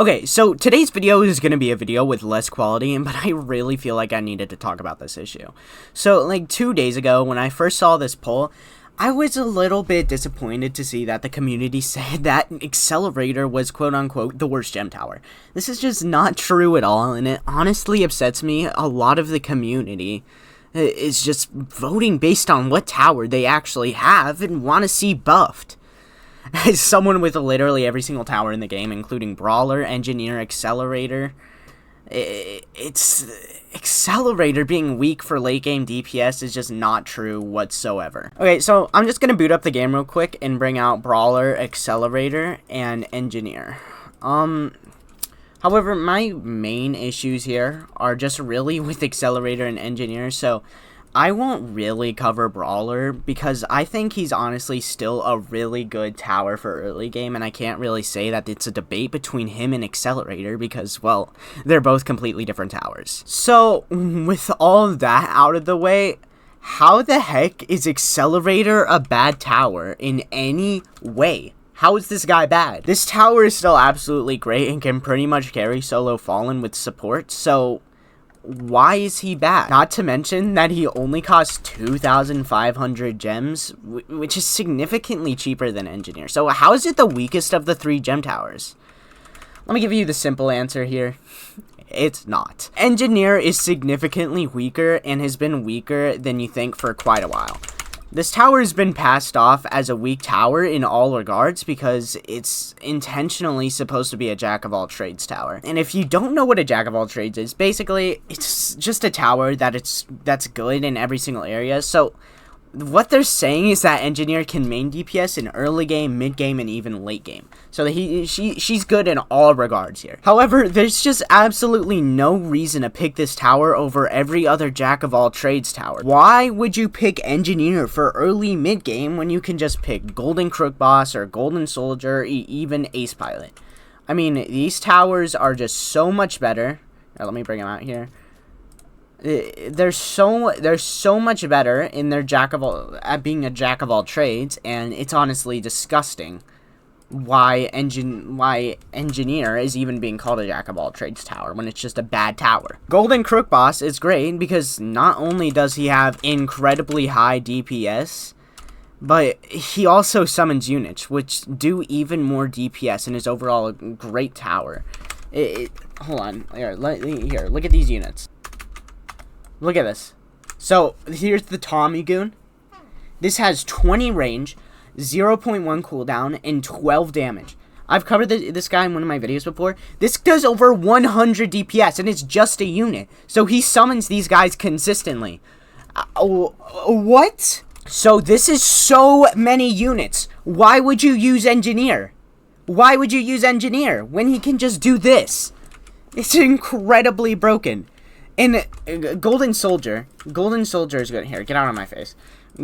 Okay, so today's video is going to be a video with less quality, but I really feel like I needed to talk about this issue. So, like 2 days ago, when I first saw this poll, I was a little bit disappointed to see that the community said that Accelerator was quote-unquote the worst gem tower. This is just not true at all, and it honestly upsets me. A lot of the community is just voting based on what tower they actually have and want to see buffed. As someone with literally every single tower in the game, including Brawler, Engineer, Accelerator, it's Accelerator being weak for late game DPS is just not true whatsoever. Okay, so I'm just gonna boot up the game real quick and bring out Brawler, Accelerator, and Engineer. However, my main issues here are just really with Accelerator and Engineer, so I won't really cover Brawler because I think he's honestly still a really good tower for early game, and I can't really say that it's a debate between him and Accelerator because, well, they're both completely different towers. So, with all of that out of the way, how the heck is Accelerator a bad tower in any way? How is this guy bad? This tower is still absolutely great and can pretty much carry solo Fallen with support, so why is he bad? Not to mention that he only costs 2,500 gems, which is significantly cheaper than Engineer. So how is it the weakest of the 3 gem towers? Let me give you the simple answer here. It's not. Engineer is significantly weaker and has been weaker than you think for quite a while. This tower has been passed off as a weak tower in all regards because it's intentionally supposed to be a jack-of-all-trades tower. And if you don't know what a jack-of-all-trades is, basically, it's just a tower that's good in every single area. So what they're saying is that Engineer can main DPS in early game, mid game, and even late game. So she's good in all regards here. However, there's just absolutely no reason to pick this tower over every other jack-of-all-trades tower. Why would you pick Engineer for early mid game when you can just pick Golden Crook Boss or Golden Soldier, even Ace Pilot? I mean, these towers are just so much better. Let me bring them out here. They're so much better in their at being a jack of all trades, and it's honestly disgusting why Engineer is even being called a jack of all trades tower when it's just a bad tower. Golden Crook Boss is great because not only does he have incredibly high DPS, but he also summons units which do even more DPS and is overall a great tower. Hold on, here, look at these units. Look at this. So, here's the Tommy Goon. This has 20 range, 0.1 cooldown, and 12 damage. I've covered this guy in one of my videos before. This does over 100 DPS, and it's just a unit. So, he summons these guys consistently. What? So, this is so many units. Why would you use Engineer? Why would you use Engineer when he can just do this? It's incredibly broken. And Golden Soldier is good. Here, get out of my face.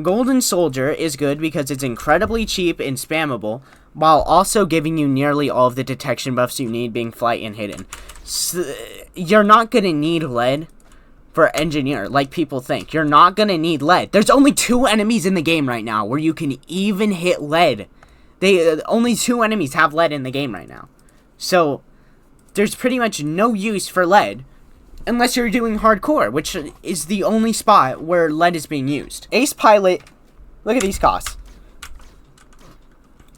Golden Soldier is good because it's incredibly cheap and spammable, while also giving you nearly all of the detection buffs you need, being flight and hidden. So, you're not going to need lead for Engineer, like people think. You're not going to need lead. There's only 2 enemies in the game right now where you can even hit lead. Only 2 enemies have lead in the game right now. So, there's pretty much no use for lead. Unless you're doing hardcore, which is the only spot where lead is being used. Ace Pilot, look at these costs.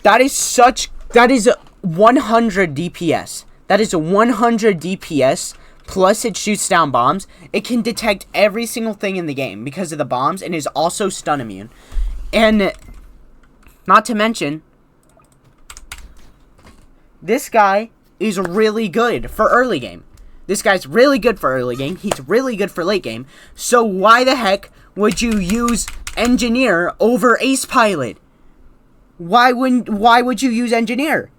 That is 100 DPS. That is 100 DPS, plus it shoots down bombs. It can detect every single thing in the game because of the bombs, and is also stun immune. And, not to mention, this guy is really good for early game. This guy's really good for early game. He's really good for late game. So why the heck would you use Engineer over Ace Pilot? Why would you use Engineer?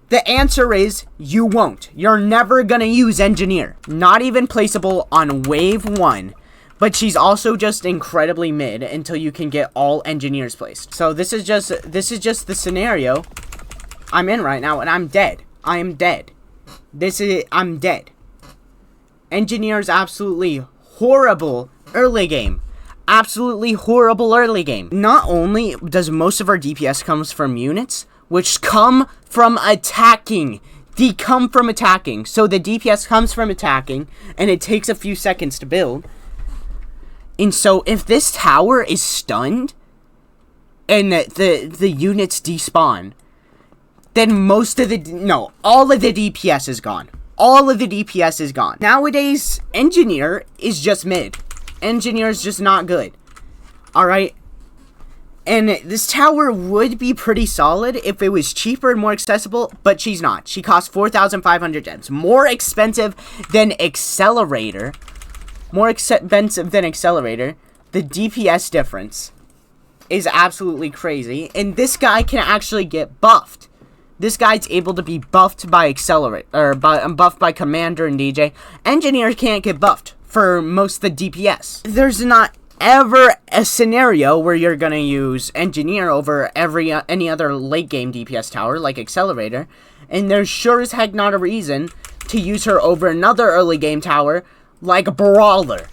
The answer is you won't. You're never gonna use Engineer. Not even placeable on wave 1. But she's also just incredibly mid until you can get all Engineers placed. So this is just the scenario I'm in right now, and I'm dead. I am dead. I'm dead. Engineer is absolutely horrible early game. Absolutely horrible early game. Not only does most of our DPS comes from units, which come from attacking They come from attacking. So the DPS comes from attacking, and it takes a few seconds to build. And so if this tower is stunned, and the units despawn, then all of the DPS is gone. All of the DPS is gone. Nowadays, Engineer is just mid. Engineer is just not good. Alright? And this tower would be pretty solid if it was cheaper and more accessible, but she's not. She costs 4,500 gems. More expensive than Accelerator. More expensive than Accelerator. The DPS difference is absolutely crazy. And this guy can actually get buffed. This guy's able to be buffed by Accelerator, or buffed by Commander and DJ. Engineer can't get buffed for most of the DPS. There's not ever a scenario where you're gonna use Engineer over any other late game DPS tower like Accelerator, and there's sure as heck not a reason to use her over another early game tower like Brawler.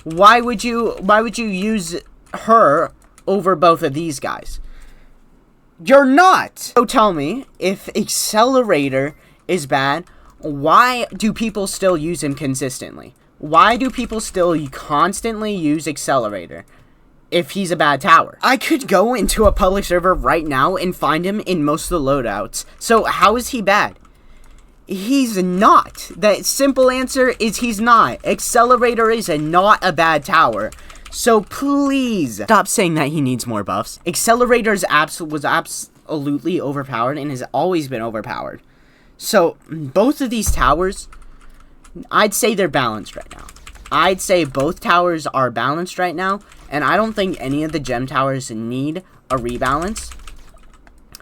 Why would you use her over both of these guys? You're not! So tell me, if Accelerator is bad, why do people still use him consistently? Why do people still constantly use Accelerator if he's a bad tower? I could go into a public server right now and find him in most of the loadouts. So how is he bad? He's not. The simple answer is he's not. Accelerator is not a bad tower. So please stop saying that he needs more buffs. Accelerator was absolutely overpowered and has always been overpowered. So both of these towers, I'd say they're balanced right now. I'd say both towers are balanced right now, and I don't think any of the gem towers need a rebalance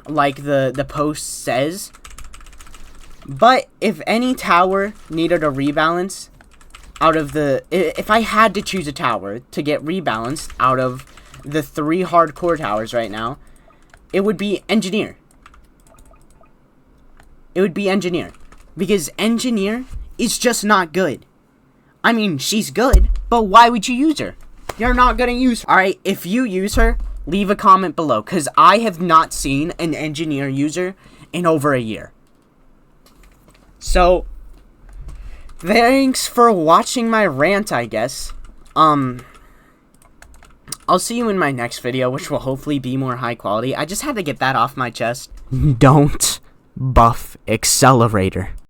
like the post says. But if any tower needed a rebalance, if I had to choose a tower to get rebalanced out of the 3 hardcore towers right now, it would be Engineer. It would be Engineer. Because Engineer is just not good. I mean, she's good, but why would you use her? You're not gonna use her. Alright, if you use her, leave a comment below, because I have not seen an Engineer user in over a year. So, thanks for watching my rant, I guess. I'll see you in my next video, which will hopefully be more high quality. I just had to get that off my chest. Don't buff Accelerator.